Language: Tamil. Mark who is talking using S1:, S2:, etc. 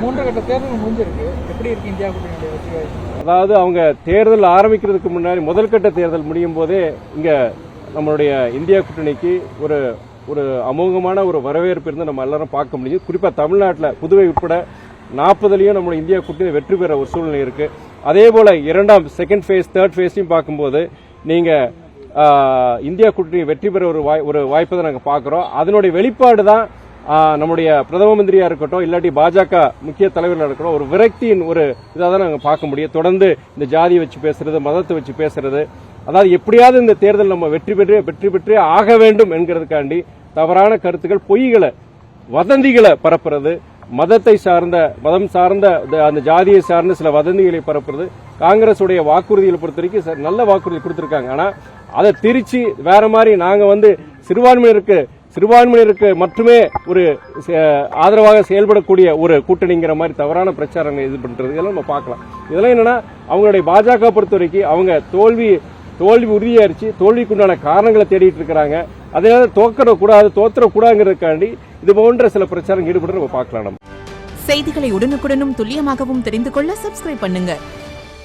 S1: மூன்று கட்ட தேர்தல் முடிஞ்சிருக்கு. எப்படி இருக்கு இந்தியா கூட்டணியுடைய வெற்றி வாய்ப்பு?
S2: அதாவது அவங்க தேர்தல் ஆரம்பிக்கிறதுக்கு முன்னாடி முதல் கட்ட தேர்தல் முடியும் போதே இங்க நம்மளுடைய இந்தியா கூட்டணிக்கு ஒரு ஒரு அமோகமான ஒரு வரவேற்பு இருந்து நம்ம எல்லாரும் பார்க்க முடியும். குறிப்பா தமிழ்நாட்டில் புதுவை உட்பட 40லயும் நம்மளுடைய இந்தியா கூட்டணி வெற்றி பெற ஒரு சூழ்நிலை இருக்கு. அதே போல செகண்ட் ஃபேஸ் தேர்ட் ஃபேஸையும் பார்க்கும்போது நீங்க இந்தியா கூட்டணி வெற்றி பெற ஒரு வாய்ப்பை தான் நாங்கள் பார்க்கிறோம். அதனுடைய வெளிப்பாடு தான் நம்முடைய பிரதம மந்திரியா இருக்கட்டும், இல்லாட்டி பாஜக முக்கிய தலைவர்களாக இருக்கட்டும், ஒரு விரக்தியின் ஒரு இதாக தான் நாங்கள் பார்க்க முடியும். தொடர்ந்து இந்த ஜாதியை வச்சு பேசுறது, மதத்தை வச்சு பேசுறது, அதாவது எப்படியாவது இந்த தேர்தல் நம்ம வெற்றி பெற்றே ஆக வேண்டும் என்கிறதுக்காண்டி தவறான கருத்துக்கள், பொய்களை, வதந்திகளை பரப்புறது, மதம் சார்ந்த அந்த ஜாதியை சார்ந்த சில வதந்திகளை பரப்புறது. காங்கிரஸ் உடைய வாக்குறுதிகளை பொறுத்த வரைக்கும் நல்ல வாக்குறுதி கொடுத்திருக்காங்க. ஆனா அதை திரிச்சு வேற மாதிரி நாங்க சிறுபான்மையினருக்கு மட்டுமே ஒரு ஆதரவாக செயல்படக்கூடிய ஒரு கூட்டணிங்கிற மாதிரி தவறான பிரச்சாரங்கள் இது பண்றது இதெல்லாம் நம்ம பார்க்கலாம். இதெல்லாம் என்னன்னா அவங்களுடைய பாஜக பொறுத்த வரைக்கும் அவங்க தோல்வி உறுதியாயிருச்சு, தோல்விக்குண்டான காரணங்களை தேடிட்டு இருக்கிறாங்க. அதனால தோற்றக்கூடாதுங்கிறதுக்காண்டி இது போன்ற சில பிரச்சாரம் ஈடுபட்டு நம்ம பார்க்கலாம்.
S3: செய்திகளை உடனுக்குடனும் துல்லியமாகவும் தெரிந்து கொள்ள சப்ஸ்கிரைப் பண்ணுங்க.